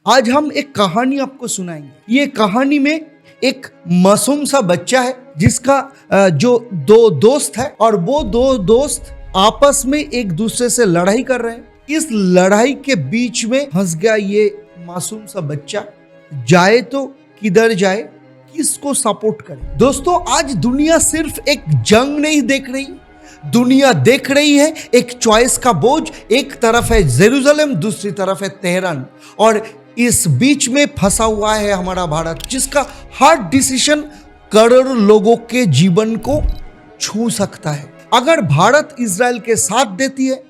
आज हम एक कहानी आपको सुनाएंगे। ये कहानी में एक मासूम सा बच्चा है जिसका जो दो दोस्त है और वो दो दोस्त आपस में एक दूसरे से लड़ाई कर रहे हैं। इस लड़ाई के बीच में फंस गया ये मासूम सा बच्चा। जाए तो किधर जाए, किसको सपोर्ट करे। दोस्तों, आज दुनिया सिर्फ एक जंग नहीं देख रही, दुनिया देख रही है एक चॉइस का बोझ। एक तरफ है जेरूसलम, दूसरी तरफ है तेहरान, और इस बीच में फंसा हुआ है हमारा भारत, जिसका हर डिसीजन करोड़ों लोगों के जीवन को छू सकता है। अगर भारत इजराइल के साथ देती है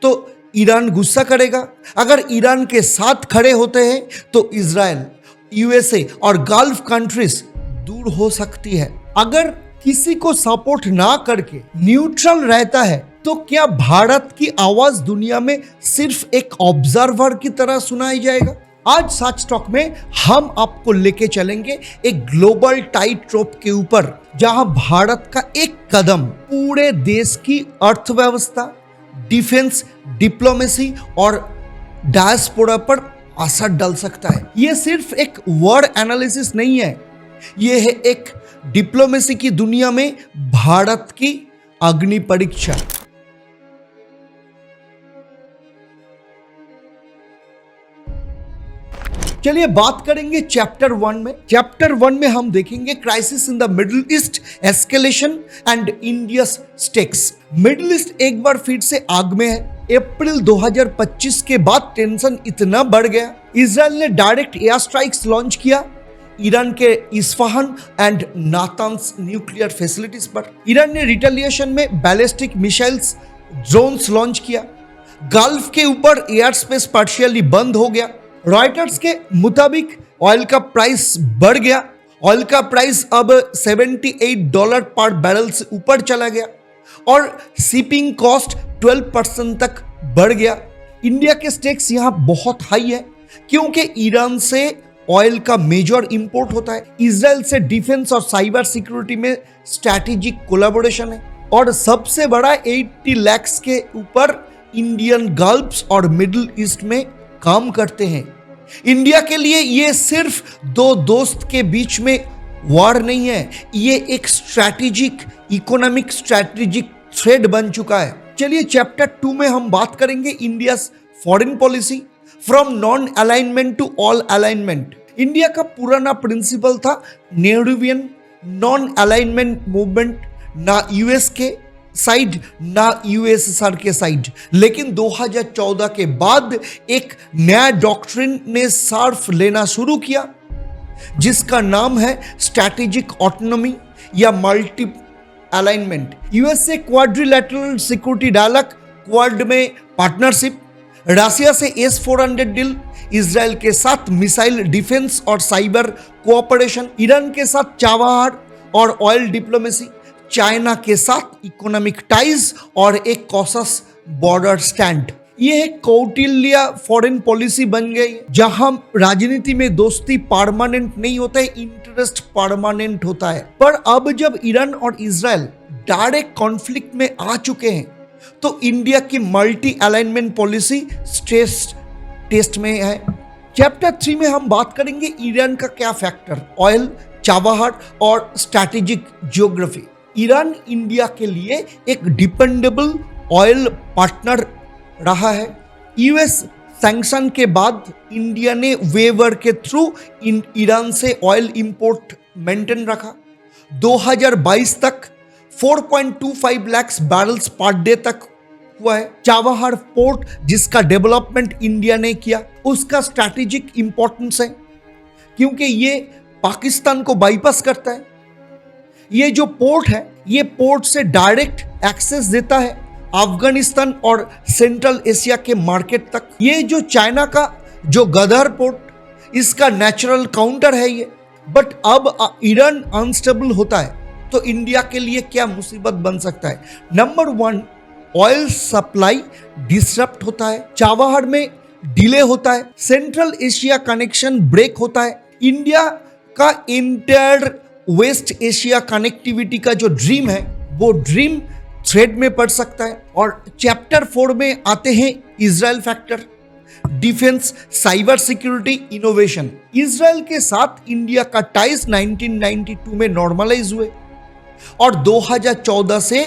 तो ईरान गुस्सा करेगा, अगर ईरान के साथ खड़े होते हैं तो इजराइल, यूएसए और गल्फ कंट्रीज दूर हो सकती है। अगर किसी को सपोर्ट ना करके न्यूट्रल रहता है तो क्या भारत की आवाज दुनिया में सिर्फ एक ऑब्जर्वर की तरह सुनाई जाएगा? आज सच टॉक में हम आपको लेके चलेंगे एक ग्लोबल टाइट रोप के ऊपर, जहां भारत का एक कदम पूरे देश की अर्थव्यवस्था, डिफेंस, डिप्लोमेसी और डायस्पोरा पर असर डाल सकता है। यह सिर्फ एक वर्ड एनालिसिस नहीं है, यह है एक डिप्लोमेसी की दुनिया में भारत की अग्नि परीक्षा। चलिए बात करेंगे चैप्टर 1 में। चैप्टर 1 में हम देखेंगे crisis in the middle east, escalation and India's stakes. Middle east एक बार फिर से आग में है। अप्रैल 2025 के बाद टेंशन इतना बढ़ गया, इजराइल ने डायरेक्ट एयर स्ट्राइक्स लॉन्च किया ईरान के इस्फहान एंड नातान्स न्यूक्लियर फैसिलिटीज पर। ईरान ने रिटेलिएशन में बैलिस्टिक मिसाइल्स, ड्रोन्स लॉन्च किया। गल्फ के ऊपर एयर स्पेस पार्शियली बंद हो गया। रॉयटर्स के मुताबिक ऑयल का प्राइस बढ़ गया। ऑयल का प्राइस अब $78 पर बैरल से ऊपर चला गया और शिपिंग कॉस्ट 12% तक बढ़ गया। इंडिया के स्टेक्स यहाँ बहुत हाई है क्योंकि ईरान से ऑयल का मेजर इंपोर्ट होता है। इजराइल से डिफेंस और साइबर सिक्योरिटी में स्ट्रैटेजिक कोलैबोरेशन है और सबसे बड़ा 80 लाख के ऊपर इंडियन गल्फ्स और मिडिल ईस्ट में काम करते हैं। इंडिया के लिए ये सिर्फ दो दोस्त के बीच में वॉर नहीं है, ये एक स्ट्रैटेजिक, इकोनॉमिक स्ट्रैटेजिक थ्रेड बन चुका है। चलिए चैप्टर 2 में हम बात करेंगे India foreign policy, from non alignment to all alignment. India का पुराना प्रिंसिपल था नेहरूवियन नॉन अलाइनमेंट मूवमेंट, ना यूएस के साइड ना यूएसएसआर के साइड। लेकिन 2014 के बाद एक नया डॉक्ट्रिन ने सर्फ लेना शुरू किया जिसका नाम है स्ट्रैटेजिक ऑटोनॉमी या multi alignment. USA quadrilateral security dialogue, quad में पार्टनरशिप, रशिया से S-400 डील, इजराइल के साथ मिसाइल डिफेंस और साइबर कोऑपरेशन, ईरान के साथ चाबहार और ऑयल डिप्लोमेसी, चाइना के साथ इकोनॉमिक टाइज और एक कॉशस बॉर्डर स्टैंड। यह एक कौटिल्य फॉरेन पॉलिसी बन गई जहां राजनीति में दोस्ती परमानेंट नहीं होता है, इंटरेस्ट परमानेंट होता है। पर अब जब ईरान और इजराइल डायरेक्ट कॉन्फ्लिक्ट में आ चुके हैं तो इंडिया की multi alignment policy stress test में है। चैप्टर 3 में हम बात करेंगे ईरान का क्या फैक्टर, ऑयल, चाबहार और स्ट्रैटेजिक जियोग्राफी। ईरान इंडिया के लिए एक डिपेंडेबल ऑयल पार्टनर रहा है। यूएस सैंक्शन के बाद इंडिया ने वेवर के थ्रू ईरान से ऑयल इंपोर्ट मेंटेन रखा। 2022 तक 4.25 लाख बैरल्स पर डे तक हुआ है। चाबहार पोर्ट जिसका डेवलपमेंट इंडिया ने किया, उसका स्ट्रैटेजिक इंपॉर्टेंस है क्योंकि ये पाकिस्तान को बाईपास करता है। ये जो पोर्ट है, ये पोर्ट से डायरेक्ट एक्सेस देता है अफगानिस्तान और सेंट्रल एशिया के मार्केट तक। ये जो चाइना का जो गदर पोर्ट, इसका नेचुरल काउंटर है ये। बट अब ईरान अनस्टेबल होता है तो इंडिया के लिए क्या मुसीबत बन सकता है? नंबर 1, ऑयल सप्लाई डिसरप्ट होता है, चाबहार में डिले होता है, सेंट्रल एशिया कनेक्शन ब्रेक होता है। इंडिया का इंटर वेस्ट एशिया कनेक्टिविटी का जो ड्रीम है वो ड्रीम थ्रेड में पड़ सकता है। और चैप्टर 4 में आते हैं Israel factor. Defence, cyber security, innovation. Israel के साथ इंडिया का टाइज 1992 में नॉर्मलाइज हुए और 2014 से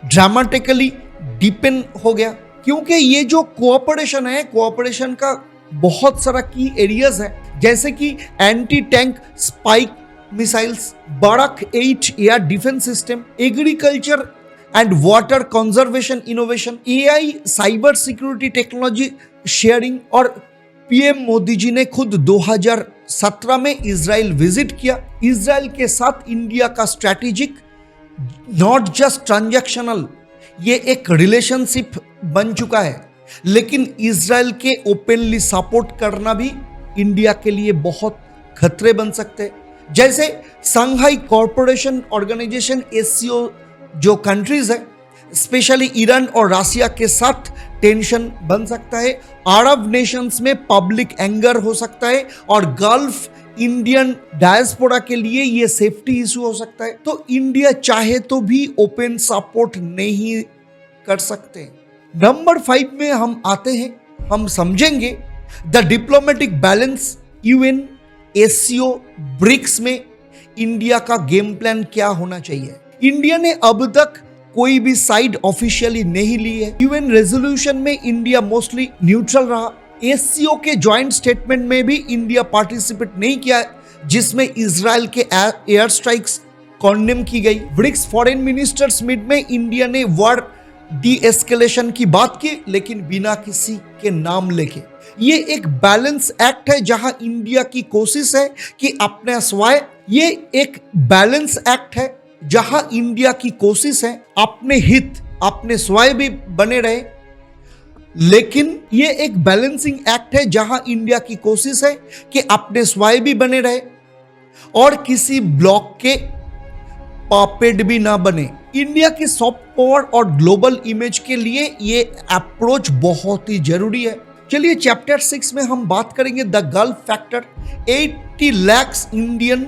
ड्रामेटिकली डीपन हो गया, क्योंकि ये जो कोऑपरेशन है, कोऑपरेशन का बहुत सारा की एरियाज है, जैसे कि anti tank spike missiles, Barak 8 air defence system, agriculture and water conservation innovation, AI, cyber security technology sharing. और पीएम मोदी जी ने खुद 2017 में इजराइल विजिट किया। इजराइल के साथ इंडिया का स्ट्रैटेजिक, नॉट जस्ट ट्रांजैक्शनल, ये एक रिलेशनशिप बन चुका है। लेकिन इजराइल के ओपनली सपोर्ट करना भी इंडिया के लिए बहुत खतरे बन सकते हैं। जैसे संघाई कॉरपोरेशन ऑर्गेनाइजेशन, एससीओ जो कंट्रीज है, स्पेशली ईरान और रशिया के साथ टेंशन बन सकता है। अरब नेशंस में पब्लिक एंगर हो सकता है और गल्फ इंडियन डायस्पोरा के लिए ये सेफ्टी इशू हो सकता है। तो इंडिया चाहे तो भी ओपन सपोर्ट नहीं कर सकते। नंबर 5 में हम आते हैं, हम समझेंगे the diplomatic balance, UN, SCO, BRICS में इंडिया का गेम प्लान क्या होना चाहिए। इंडिया ने अब तक कोई भी साइड ऑफिशियली नहीं ली है। यूएन रेजोल्यूशन में इंडिया मोस्टली न्यूट्रल रहा। एससीओ के जॉइंट स्टेटमेंट में भी इंडिया पार्टिसिपेट नहीं किया, जिसमें इजराइल के एयर स्ट्राइक्स कॉन्डेम की गई। ब्रिक्स फॉरेन मिनिस्टर्स मीट में इंडिया ने वॉर डी एस्केलेशन की बात की, लेकिन बिना किसी के नाम लेके। ये एक बैलेंस एक्ट है जहां इंडिया की कोशिश है कि अपने स्वयं, ये एक बैलेंस एक्ट है जहां इंडिया की कोशिश है अपने हित, अपने स्वयं भी बने रहे, लेकिन ये एक बैलेंसिंग एक्ट है जहां इंडिया की कोशिश है कि अपने स्वयं भी बने रहे और किसी ब्लॉक के पपेट भी ना बने। इंडिया की सॉफ्ट पावर और ग्लोबल इमेज के लिए ये अप्रोच बहुत ही जरूरी है। चलिए चैप्टर 6 में हम बात करेंगे the Gulf factor. 80 lakh Indian,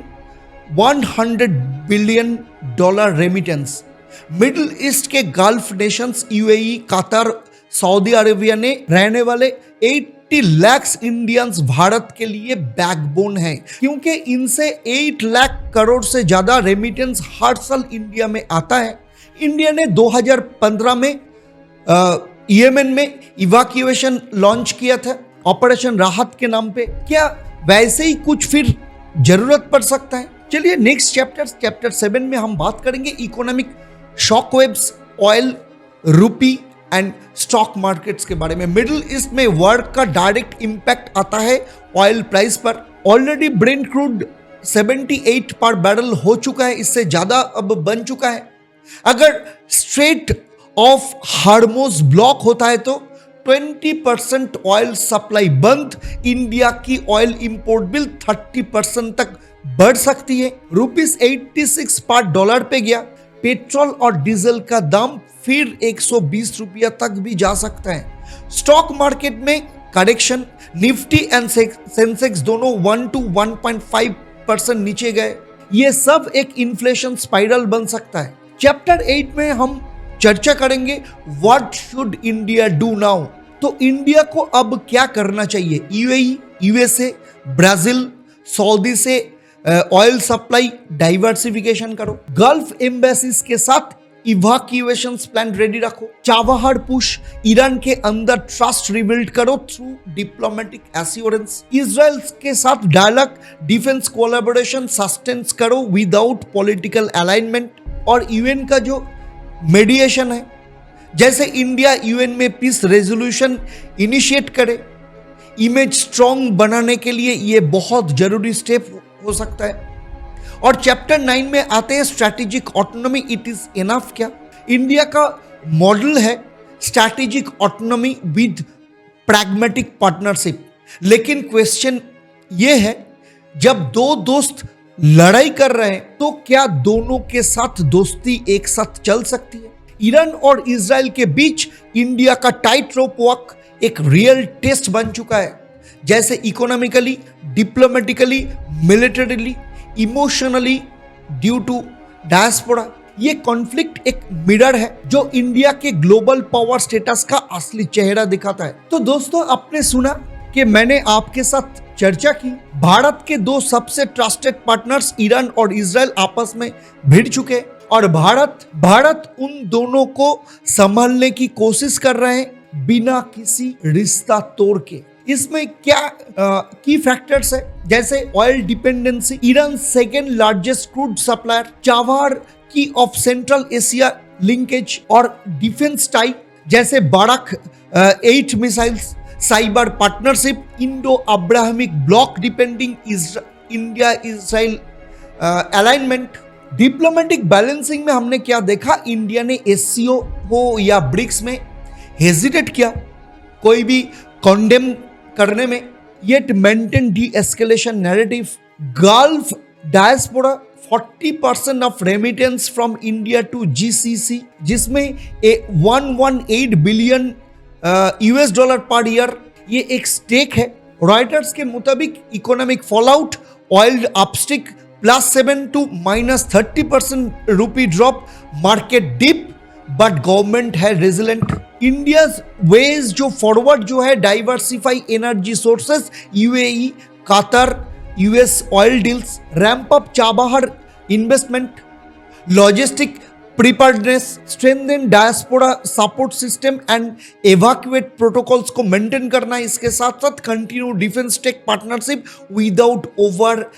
$100 billion remittance. Middle East के Gulf nations UAE, Qatar, Saudi Arabia ने रहने वाले 80 लाख इंडियंस भारत के लिए बैकबोन है, क्योंकि इनसे 8 लाख करोड़ से ज्यादा रेमिटेंस हर साल इंडिया में आता है। इंडिया ने 2015 में यमन में इवैक्यूएशन लॉन्च किया था, ऑपरेशन राहत के नाम पे। क्या वैसे ही कुछ फिर जरूरत पड़ सकता है? चलिए नेक्स्ट चैप्टर 7 में हम बात करेंगे economic shockwaves, oil, rupee and stock markets के बारे में। मिडिल ईस्ट में वॉर का डायरेक्ट इंपैक्ट आता है ऑयल प्राइस पर। ऑलरेडी ब्रेंट क्रूड 78 पर बैरल हो चुका है, इससे ज्यादा अब बन चुका है। अगर स्ट्रेट ऑफ हार्मोज ब्लॉक होता है तो 20% ऑयल सप्लाई बंद, इंडिया की ऑयल इंपोर्ट बिल 30% तक बढ़ सकती है। ₹86 पर डॉलर पे गया। पेट्रोल और डीजल का दाम फिर 120 रुपया तक भी जा सकता है। स्टॉक मार्केट में करेक्शन, निफ्टी एंड सेंसेक्स दोनों 1 to 1.5% नीचे गए। ये सब एक इन्फ्लेशन स्पाइरल बन सकता है। चैप्टर 8 में हम चर्चा करेंगे what should India do now. तो इंडिया को अब क्या करना चाहिए? यूएई, यूएसए, ब्राजील, सऊदी से ऑयल सप्लाई डाइवर्सिफिकेशन करो। गल्फ एम्बेसीज के साथ इवैक्यूएशन प्लान रेडी रखो। चाबहार पुश, ईरान के अंदर ट्रस्ट रिबिल्ड करो थ्रू डिप्लोमेटिक एश्योरेंस। इजराइल के साथ डायलॉग, डिफेंस कोलैबोरेशन सस्टेन्स करो विदाउट पॉलिटिकल अलाइनमेंट। और यूएन का जो मेडिएशन है, जैसे इंडिया यूएन में पीस रेजोल्यूशन इनिशिएट करे, इमेज स्ट्रॉन्ग बनाने के लिए ये बहुत जरूरी स्टेप हो सकता है। और चैप्टर 9 में आते हैं strategic autonomy, it is enough क्या? इंडिया का मॉडल है strategic autonomy with pragmatic partnership. लेकिन क्वेश्चन ये है, जब दो दोस्त लड़ाई कर रहे हैं तो क्या दोनों के साथ दोस्ती एक साथ चल सकती है? ईरान और इजराइल के बीच इंडिया का टाइट रोप वॉक एक रियल टेस्ट बन चुका है, जैसे economically, diplomatically, militarily, emotionally due to diaspora. ये कॉन्फ्लिक्ट एक मिरर है जो इंडिया के ग्लोबल पावर स्टेटस का असली चेहरा दिखाता है। तो दोस्तों, आपने सुना कि मैंने आपके साथ चर्चा की, भारत के दो सबसे ट्रस्टेड पार्टनर्स ईरान और इजराइल आपस में भिड़ चुके और भारत उन दोनों को संभालने की कोशिश कर रहे हैं बिना किसी रिश्ता तोड़ के। इसमें क्या की फैक्टर्स है, जैसे oil dependency, Iran second largest crude supplier, Chabahar की ऑफ सेंट्रल एशिया लिंकेज और डिफेंस टाई जैसे Barak 8 missiles, cyber partnership, Indo Abrahamic bloc depending India Israel alignment. Diplomatic balancing में हमने क्या देखा, इंडिया ने एससीओ हो या ब्रिक्स में हेजिटेट किया कोई भी कॉन्डेम करने में, yet maintain de escalation narrative. Gulf diaspora 40% of remittance from India to GCC, जिसमें 118 बिलियन यूएस डॉलर पर ईयर, ये एक स्टेक है। रॉयटर्स के मुताबिक economic fallout, oil uptick +7 to -30% rupee drop, market dip, but government है रेजिलेंट। इंडिया वेज जो forward जो है, diversify energy sources, UAE, Qatar, US oil deals, ramp up Chabahar investment, logistic preparedness, strengthen diaspora support system and evacuate protocols को maintain करना। इसके साथ साथ continue defence tech partnership without over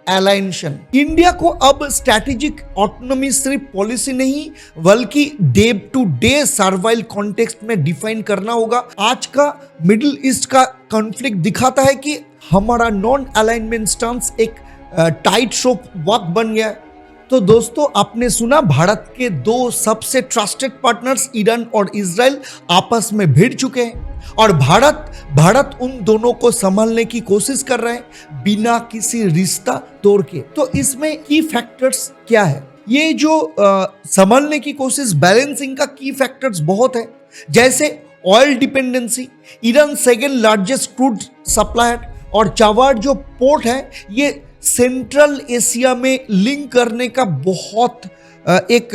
अलाइनेशन। India को अब स्ट्रैटेजिक ऑटोनॉमी सिर्फ policy नहीं बल्कि day to day survival context में डिफाइन करना होगा। आज का मिडिल ईस्ट का कॉन्फ्लिक्ट दिखाता है कि हमारा नॉन अलाइनमेंट स्टांस एक टाइट रोप वॉक बन गया है। तो दोस्तों, आपने सुना भारत के दो सबसे ट्रस्टेड पार्टनर्स ईरान और इजराइल आपस में भिड़ चुके हैं और भारत उन दोनों को संभालने की कोशिश कर रहा है बिना किसी रिश्ता तोड़ के। तो इसमें की फैक्टर्स क्या है, ये जो संभालने की कोशिश, बैलेंसिंग का की फैक्टर्स बहुत है, जैसे oil dependency, Iran second largest crude supplier और चाबहार जो पोर्ट है ये सेंट्रल एशिया में लिंक करने का बहुत एक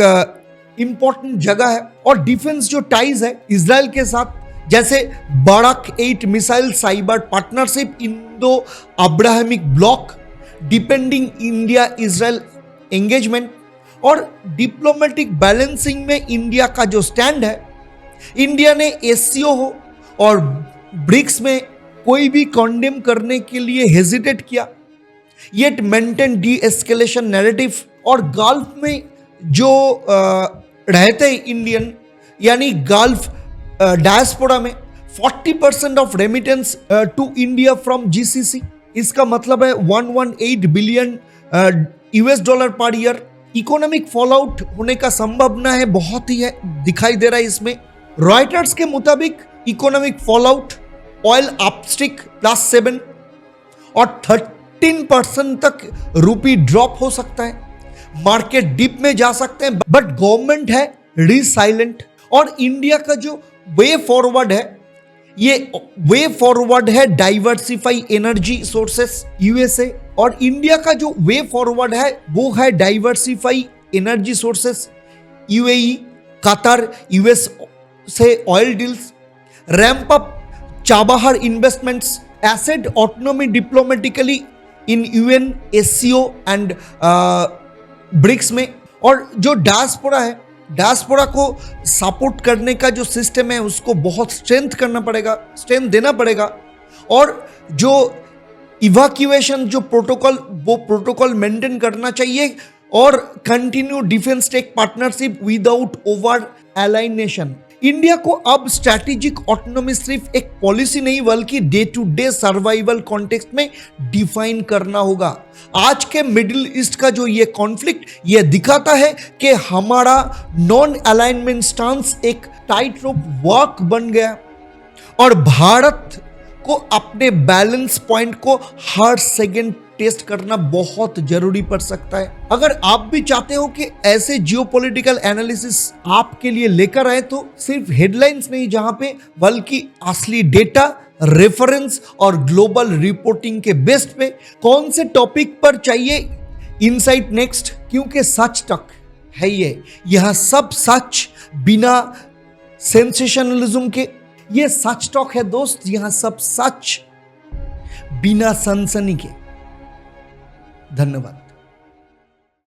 इंपॉर्टेंट जगह है। और डिफेंस जो टाइज है इजराइल के साथ, जैसे Barak 8 missile, cyber partnership, Indo Abrahamic bloc depending India Israel engagement. और डिप्लोमेटिक बैलेंसिंग में इंडिया का जो स्टैंड है, इंडिया ने एससीओ हो और ब्रिक्स में कोई भी कॉन्डेम करने के लिए हेजिटेट किया, yet maintain de escalation narrative. और गल्फ में जो रहते हैं इंडियन, यानी गल्फ डायस्पोरा में 40% of remittance to India from GCC, इसका मतलब है 118 बिलियन यूएस डॉलर पर ईयर। इकोनॉमिक फॉलआउट होने का संभावना है, बहुत ही है, दिखाई दे रहा है इसमें। रॉयटर्स के मुताबिक इकोनॉमिक फॉलआउट, ऑयल अपस्टिक +7 और 13% तक रूपी ड्रॉप हो सकता है, मार्केट डिप में जा सकते हैं, बट गवर्नमेंट है रिसाइलेंट। और इंडिया का जो वे फॉरवर्ड है, ये वे फॉरवर्ड है डाइवर्सिफाई एनर्जी सोर्सेस, यूएसए। और इंडिया का जो वे फॉरवर्ड है वो है diversify energy sources, UAE, Qatar, US से oil deals, ramp up Chabahar investments, assert autonomy diplomatically in UN, SCO and BRICS में। और जो डायस्पोरा है, डायस्पोरा को सपोर्ट करने का जो सिस्टम है उसको बहुत स्ट्रेंथ देना पड़ेगा। और जो इवैक्यूएशन जो प्रोटोकॉल, वो प्रोटोकॉल मेंटेन करना चाहिए और continue defence tech partnership without over अलाइनेशन। इंडिया को अब स्ट्रैटेजिक ऑटोनॉमी सिर्फ एक पॉलिसी नहीं बल्कि day to day survival context में डिफाइन करना होगा। आज के मिडिल ईस्ट का जो ये कॉन्फ्लिक्ट ये दिखाता है कि हमारा नॉन अलाइनमेंट स्टांस एक टाइट रोप वॉक बन गया और भारत को अपने बैलेंस पॉइंट को हर सेकंड टेस्ट करना बहुत जरूरी पड़ सकता है। अगर आप भी चाहते हो कि ऐसे जियोपॉलिटिकल एनालिसिस आपके लिए लेकर आए तो सिर्फ हेडलाइंस नहीं जहां पे, बल्कि असली डेटा, रेफरेंस और ग्लोबल रिपोर्टिंग के बेस्ट पे कौन से टॉपिक पर चाहिए इनसाइट नेक्स्ट, क्योंकि सच तक है ये। यह सब सच बिना सेंसेशनलिज्म के। ये सच टॉक है दोस्त, यहां सब सच बिना सनसनी के। धन्यवाद।